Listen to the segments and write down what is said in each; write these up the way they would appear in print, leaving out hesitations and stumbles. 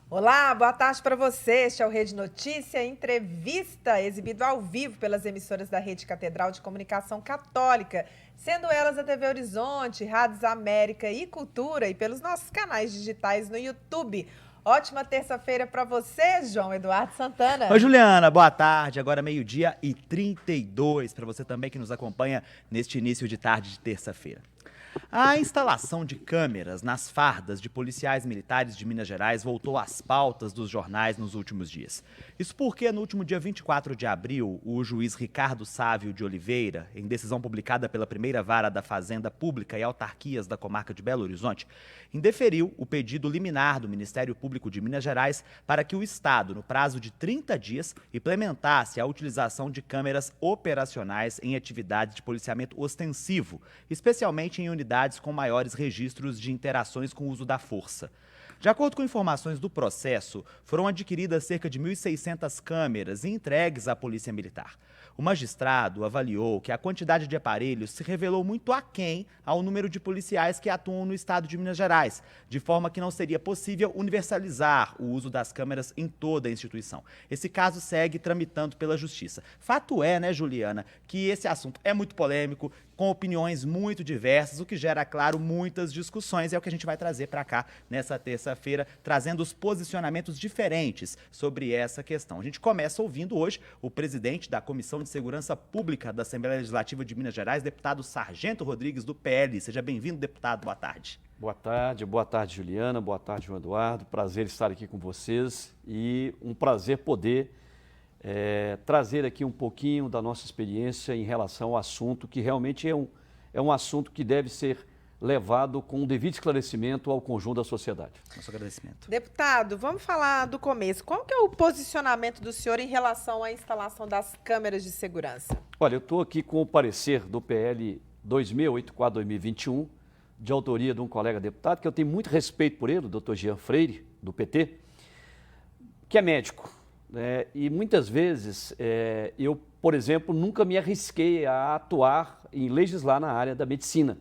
Olá, boa tarde para você. Este é o Rede Notícia, entrevista exibido ao vivo pelas emissoras da Rede Catedral de Comunicação Católica, sendo elas a TV Horizonte, Rádios América e Cultura e pelos nossos canais digitais no YouTube. Ótima terça-feira para você, João Eduardo Santana. Oi, Juliana, boa tarde. Agora 12h32, para você também que nos acompanha neste início de tarde de terça-feira. A instalação de câmeras nas fardas de policiais militares de Minas Gerais voltou às pautas dos jornais nos últimos dias. Isso porque, no último dia 24 de abril, o juiz Ricardo Sávio de Oliveira, em decisão publicada pela primeira vara da Fazenda Pública e Autarquias da comarca de Belo Horizonte, indeferiu o pedido liminar do Ministério Público de Minas Gerais para que o Estado, no prazo de 30 dias, implementasse a utilização de câmeras operacionais em atividades de policiamento ostensivo, especialmente em unidades com maiores registros de interações com o uso da força. De acordo com informações do processo, foram adquiridas cerca de 1.600 câmeras e entregues à Polícia Militar. O magistrado avaliou que a quantidade de aparelhos se revelou muito aquém ao número de policiais que atuam no estado de Minas Gerais, de forma que não seria possível universalizar o uso das câmeras em toda a instituição. Esse caso segue tramitando pela Justiça. Fato é, né, Juliana, que esse assunto é muito polêmico, com opiniões muito diversas, o que gera, claro, muitas discussões. É o que a gente vai trazer para cá nessa terça-feira, trazendo os posicionamentos diferentes sobre essa questão. A gente começa ouvindo hoje o presidente da Comissão de Segurança Pública da Assembleia Legislativa de Minas Gerais, deputado Sargento Rodrigues, do PL. Seja bem-vindo, deputado. Boa tarde. Boa tarde, Juliana, boa tarde, João Eduardo. Prazer estar aqui com vocês e um prazer poder trazer aqui um pouquinho da nossa experiência em relação ao assunto, que realmente é um assunto que deve ser levado com um devido esclarecimento ao conjunto da sociedade. Nosso agradecimento. Deputado, vamos falar do começo. Qual que é o posicionamento do senhor em relação à instalação das câmeras de segurança? Olha, eu estou aqui com o parecer do PL 2684-2021, de autoria de um colega deputado, que eu tenho muito respeito por ele, o doutor Jean Freire, do PT, que é médico. E muitas vezes eu, por exemplo, nunca me arrisquei a atuar em legislar na área da medicina,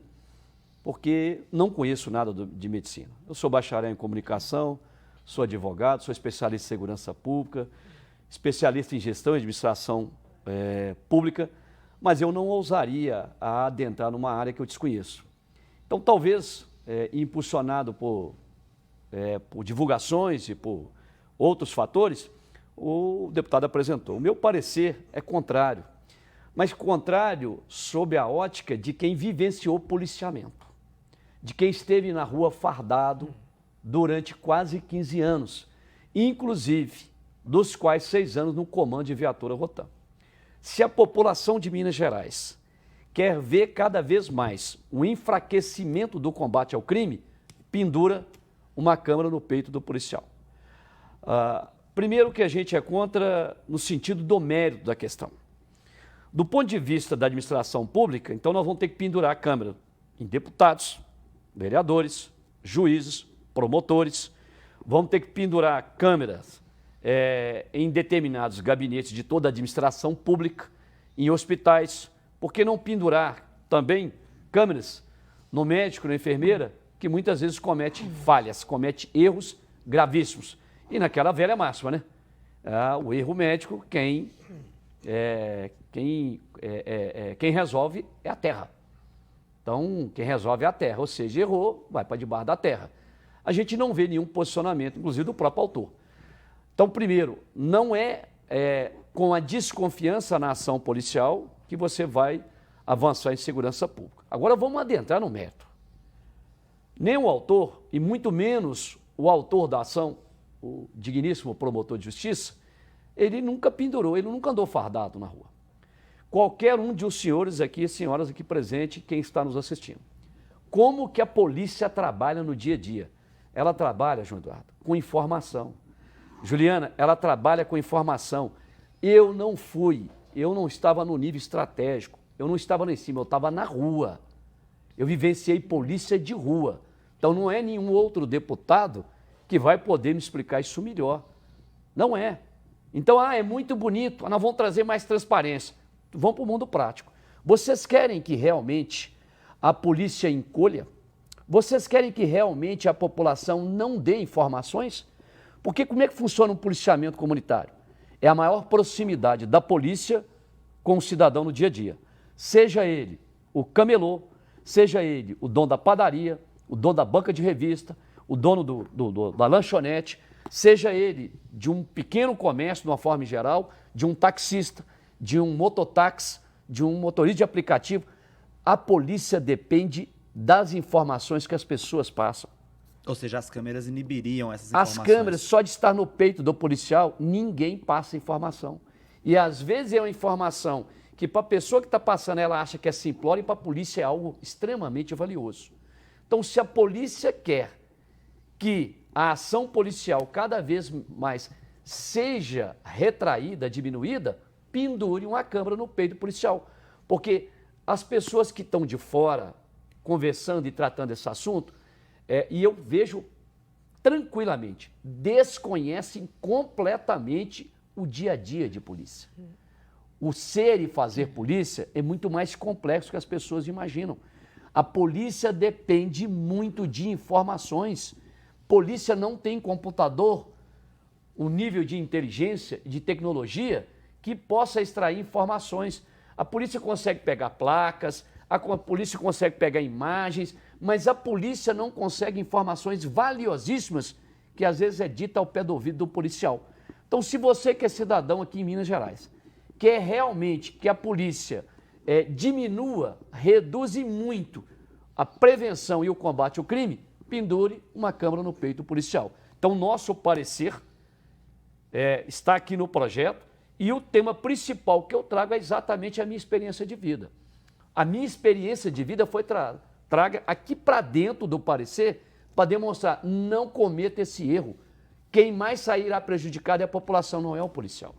porque não conheço nada de medicina. Eu sou bacharel em comunicação, sou advogado, sou especialista em segurança pública, especialista em gestão e administração pública, mas eu não ousaria adentrar numa área que eu desconheço. Então, talvez, impulsionado por divulgações e por outros fatores, o deputado apresentou. O meu parecer é contrário, mas contrário sob a ótica de quem vivenciou policiamento, de quem esteve na rua fardado durante quase 15 anos, inclusive dos quais 6 anos no comando de viatura Rotam. Se a população de Minas Gerais quer ver cada vez mais o enfraquecimento do combate ao crime, pendura uma câmera no peito do policial. Primeiro que a gente é contra no sentido do mérito da questão. Do ponto de vista da administração pública, então nós vamos ter que pendurar a câmera em deputados, vereadores, juízes, promotores, vamos ter que pendurar câmeras em determinados gabinetes de toda a administração pública, em hospitais. Por que não pendurar também câmeras no médico, na enfermeira, que muitas vezes comete falhas, comete erros gravíssimos? E naquela velha máxima, né? O erro médico, quem resolve é a terra. Então, quem resolve é a terra, ou seja, errou, vai para debaixo da terra. A gente não vê nenhum posicionamento, inclusive do próprio autor. Então, primeiro, não é com a desconfiança na ação policial que você vai avançar em segurança pública. Agora vamos adentrar no mérito. Nem o autor, e muito menos o autor da ação, o digníssimo promotor de justiça, ele nunca pendurou, ele nunca andou fardado na rua. Qualquer um de os senhores aqui, senhoras aqui presentes, quem está nos assistindo. Como que a polícia trabalha no dia a dia? Ela trabalha, João Eduardo, com informação. Juliana, ela trabalha com informação. Eu não estava no nível estratégico, eu não estava lá em cima, eu estava na rua. Eu vivenciei polícia de rua. Então não é nenhum outro deputado que vai poder me explicar isso melhor. Não é. Então, é muito bonito, nós vamos trazer mais transparência. Vamos para o mundo prático. Vocês querem que realmente a polícia encolha? Vocês querem que realmente a população não dê informações? Porque como é que funciona um policiamento comunitário? É a maior proximidade da polícia com o cidadão no dia a dia. Seja ele o camelô, seja ele o dono da padaria, o dono da banca de revista, o dono da lanchonete, seja ele de um pequeno comércio, de uma forma geral, de um taxista, de um mototáxi, de um motorista de aplicativo. A polícia depende das informações que as pessoas passam. Ou seja, as câmeras inibiriam essas informações. As câmeras, só de estar no peito do policial, ninguém passa informação. E às vezes é uma informação que para a pessoa que está passando ela acha que é simplória e para a polícia é algo extremamente valioso. Então, se a polícia quer que a ação policial cada vez mais seja retraída, diminuída, pendure uma câmera no peito do policial. Porque as pessoas que estão de fora conversando e tratando esse assunto, e eu vejo tranquilamente, desconhecem completamente o dia a dia de polícia. O ser e fazer polícia é muito mais complexo que as pessoas imaginam. A polícia depende muito de informações. Polícia não tem computador, um nível de inteligência, de tecnologia que possa extrair informações. A polícia consegue pegar placas, a polícia consegue pegar imagens, mas a polícia não consegue informações valiosíssimas que às vezes é dita ao pé do ouvido do policial. Então, se você que é cidadão aqui em Minas Gerais, quer realmente que a polícia diminua, reduza muito a prevenção e o combate ao crime, pendure uma câmera no peito do policial. Então, nosso parecer está aqui no projeto e o tema principal que eu trago é exatamente a minha experiência de vida. A minha experiência de vida foi traga aqui para dentro do parecer para demonstrar, não cometa esse erro. Quem mais sairá prejudicado é a população, não é o policial.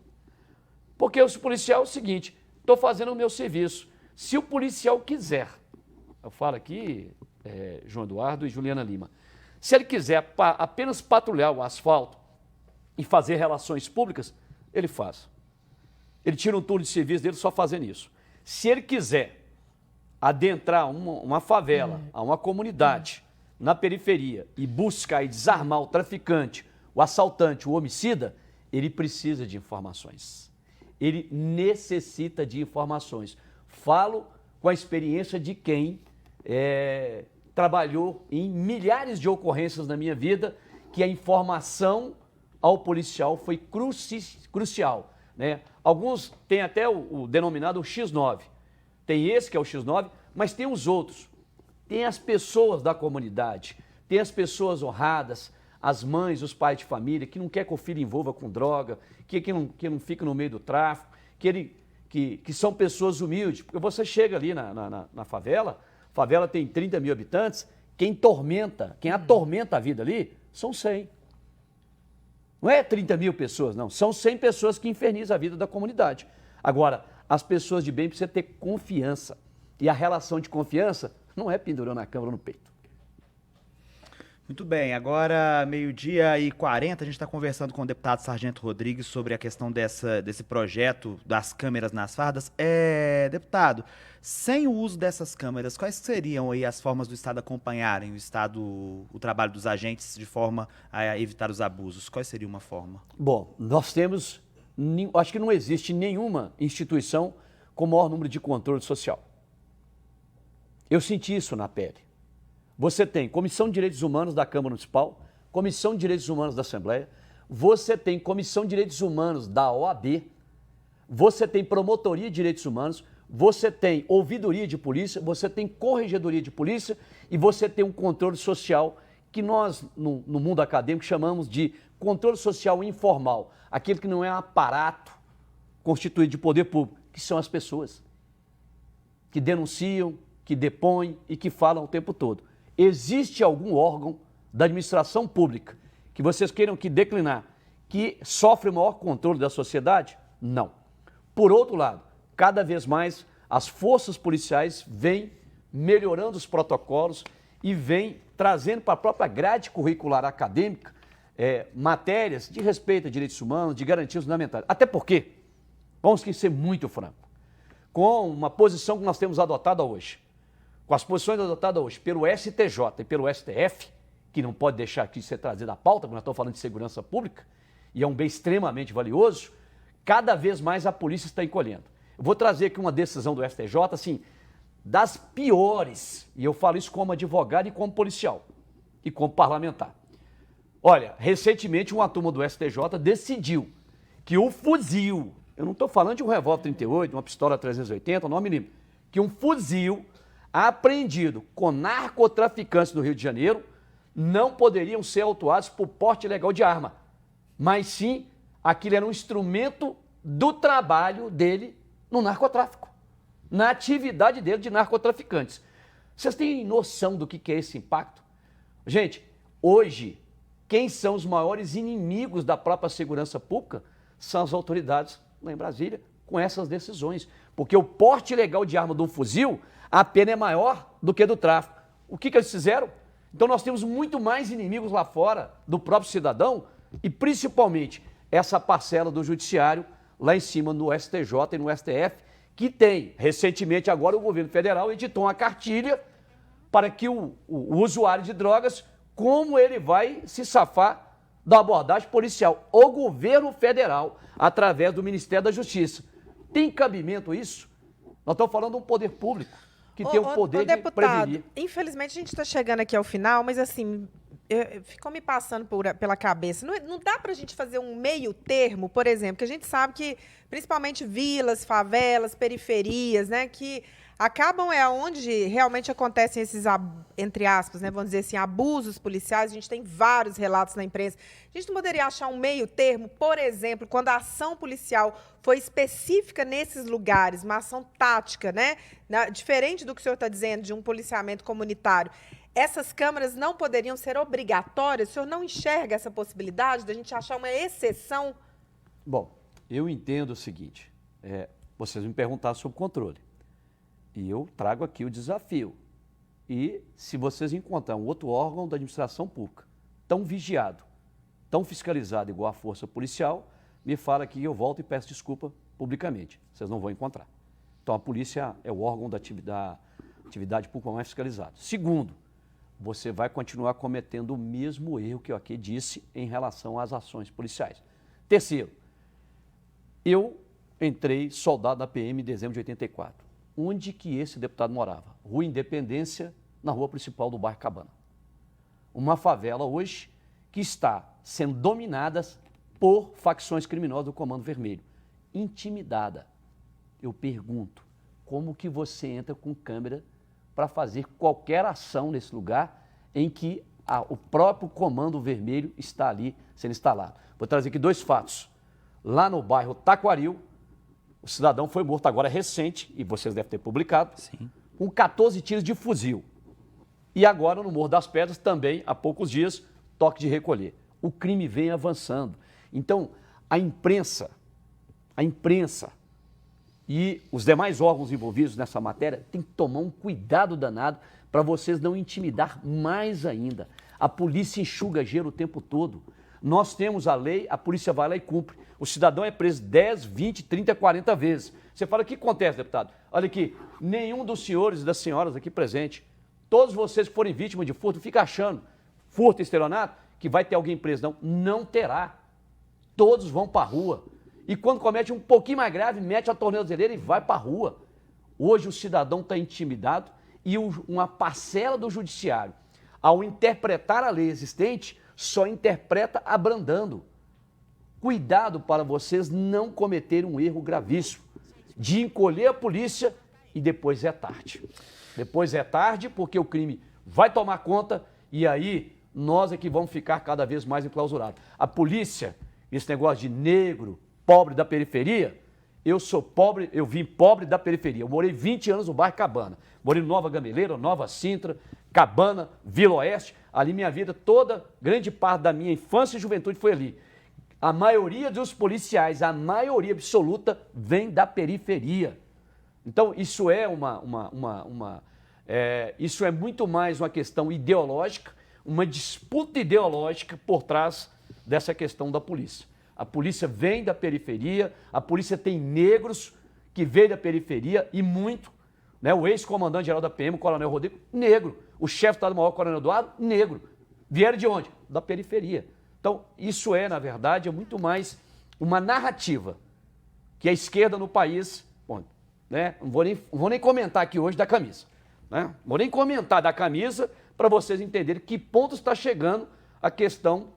Porque o policial é o seguinte, estou fazendo o meu serviço. Se o policial quiser, eu falo aqui, João Eduardo e Juliana Lima, se ele quiser apenas patrulhar o asfalto e fazer relações públicas, ele faz. Ele tira um turno de serviço dele só fazendo isso. Se ele quiser adentrar uma favela, a uma comunidade, na periferia, e buscar e desarmar o traficante, o assaltante, o homicida, ele precisa de informações. Ele necessita de informações. Falo com a experiência de quem trabalhou em milhares de ocorrências na minha vida, que a informação ao policial foi crucial. Né? Alguns têm até o denominado X9. Tem esse que é o X9, mas tem os outros. Tem as pessoas da comunidade, tem as pessoas honradas, as mães, os pais de família, que não quer que o filho envolva com droga, que não fica no meio do tráfico, que são pessoas humildes. Porque você chega ali na favela, a favela tem 30 mil habitantes, quem atormenta a vida ali são 100. Não é 30 mil pessoas, não. São 100 pessoas que infernizam a vida da comunidade. Agora, as pessoas de bem precisam ter confiança. E a relação de confiança não é pendurando a câmera no peito. Muito bem, agora 12h40, a gente está conversando com o deputado Sargento Rodrigues sobre a questão desse projeto das câmeras nas fardas. Deputado, sem o uso dessas câmeras, quais seriam aí as formas do Estado acompanharem o trabalho dos agentes de forma a evitar os abusos? Qual seria uma forma? Bom, nós temos, acho que não existe nenhuma instituição com o maior número de controle social. Eu senti isso na pele. Você tem Comissão de Direitos Humanos da Câmara Municipal, Comissão de Direitos Humanos da Assembleia, você tem Comissão de Direitos Humanos da OAB, você tem Promotoria de Direitos Humanos, você tem Ouvidoria de Polícia, você tem Corregedoria de Polícia e você tem um controle social que nós, no mundo acadêmico, chamamos de controle social informal, aquele que não é um aparato constituído de poder público, que são as pessoas que denunciam, que depõem e que falam o tempo todo. Existe algum órgão da administração pública que vocês queiram que declinar, que sofre o maior controle da sociedade? Não. Por outro lado, cada vez mais as forças policiais vêm melhorando os protocolos e vêm trazendo para a própria grade curricular acadêmica matérias de respeito a direitos humanos, de garantias fundamentais. Até porque, vamos ser muito franco, com uma posição que nós temos adotada hoje, com as posições adotadas hoje pelo STJ e pelo STF, que não pode deixar aqui de ser trazido à pauta, porque nós estamos falando de segurança pública, e é um bem extremamente valioso, cada vez mais a polícia está encolhendo. Eu vou trazer aqui uma decisão do STJ, assim, das piores, e eu falo isso como advogado e como policial, e como parlamentar. Olha, recentemente uma turma do STJ decidiu que o fuzil, eu não estou falando de um revólver 38, uma pistola 380, 9mm, que um fuzil apreendido com narcotraficantes do Rio de Janeiro não poderiam ser autuados por porte ilegal de arma, mas sim, aquilo era um instrumento do trabalho dele no narcotráfico, na atividade dele de narcotraficantes. Vocês têm noção do que é esse impacto? Gente, hoje, quem são os maiores inimigos da própria segurança pública são as autoridades lá em Brasília, com essas decisões. Porque o porte ilegal de arma de um fuzil, a pena é maior do que do tráfico. O que eles fizeram? Então nós temos muito mais inimigos lá fora do próprio cidadão e principalmente essa parcela do judiciário lá em cima no STJ e no STF, que tem, recentemente agora o governo federal editou uma cartilha para que o usuário de drogas, como ele vai se safar da abordagem policial. O governo federal, através do Ministério da Justiça. Tem cabimento isso? Nós estamos falando de um poder público que tem o poder de prevenir. Infelizmente, a gente está chegando aqui ao final, mas assim, ficou me passando pela cabeça. Não dá para a gente fazer um meio termo, por exemplo, que a gente sabe que, principalmente vilas, favelas, periferias, né, que acabam onde realmente acontecem esses, entre aspas, né, vamos dizer assim, abusos policiais. A gente tem vários relatos na imprensa. A gente não poderia achar um meio termo, por exemplo, quando a ação policial foi específica nesses lugares, uma ação tática, né, diferente do que o senhor está dizendo, de um policiamento comunitário. Essas câmaras não poderiam ser obrigatórias? O senhor não enxerga essa possibilidade de a gente achar uma exceção? Bom, eu entendo o seguinte, vocês me perguntaram sobre controle. E eu trago aqui o desafio. E se vocês encontrarem um outro órgão da administração pública tão vigiado, tão fiscalizado igual a força policial, me fala aqui e eu volto e peço desculpa publicamente. Vocês não vão encontrar. Então a polícia é o órgão da atividade pública mais fiscalizado. Segundo, você vai continuar cometendo o mesmo erro que eu aqui disse em relação às ações policiais. Terceiro, eu entrei soldado da PM em dezembro de 84. Onde que esse deputado morava? Rua Independência, na rua principal do bairro Cabana. Uma favela hoje que está sendo dominada por facções criminosas do Comando Vermelho. Intimidada. Eu pergunto, como que você entra com câmera para fazer qualquer ação nesse lugar em que o próprio Comando Vermelho está ali sendo instalado? Vou trazer aqui 2 fatos. Lá no bairro Taquaril, o cidadão foi morto agora recente, e vocês devem ter publicado, sim, com 14 tiros de fuzil. E agora no Morro das Pedras também, há poucos dias, toque de recolher. O crime vem avançando. Então, a imprensa e os demais órgãos envolvidos nessa matéria têm que tomar um cuidado danado para vocês não intimidar mais ainda. A polícia enxuga gelo o tempo todo. Nós temos a lei, a polícia vai lá e cumpre. O cidadão é preso 10, 20, 30, 40 vezes. Você fala, o que acontece, deputado? Olha aqui, nenhum dos senhores e das senhoras aqui presentes, todos vocês que forem vítimas de furto, fica achando, furto e estelionato, que vai ter alguém preso. Não, não terá. Todos vão para a rua. E quando comete um pouquinho mais grave, mete a tornozeleira e vai para a rua. Hoje o cidadão está intimidado e uma parcela do judiciário, ao interpretar a lei existente, só interpreta abrandando. Cuidado para vocês não cometerem um erro gravíssimo de encolher a polícia e depois é tarde. Depois é tarde porque o crime vai tomar conta e aí nós é que vamos ficar cada vez mais enclausurados. A polícia, esse negócio de negro, pobre da periferia, eu sou pobre, eu vim pobre da periferia. Eu morei 20 anos no bairro Cabana. Morei no Nova Gameleira, Nova Sintra, Cabana, Vila Oeste. Ali minha vida toda, grande parte da minha infância e juventude foi ali. A maioria dos policiais, a maioria absoluta, vem da periferia. Então, isso isso é muito mais uma questão ideológica, uma disputa ideológica por trás dessa questão da polícia. A polícia vem da periferia, a polícia tem negros que veio da periferia e muito, né? O ex-comandante-geral da PM, o Coronel Rodrigo, negro. O chefe do Estado-Maior, Coronel Eduardo, negro. Vieram de onde? Da periferia. Então, isso é, na verdade, muito mais uma narrativa que a esquerda no país, bom, né, não vou nem comentar aqui hoje da camisa, né? Não vou nem comentar da camisa para vocês entenderem que ponto está chegando a questão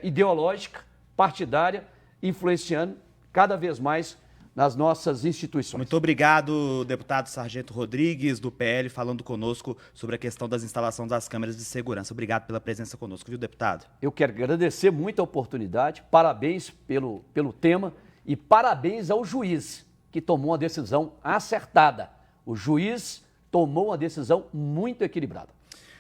ideológica, partidária, influenciando cada vez mais nas nossas instituições. Muito obrigado, deputado Sargento Rodrigues, do PL, falando conosco sobre a questão das instalações das câmeras de segurança. Obrigado pela presença conosco, viu, deputado? Eu quero agradecer muito a oportunidade, parabéns pelo tema e parabéns ao juiz que tomou uma decisão acertada. O juiz tomou uma decisão muito equilibrada.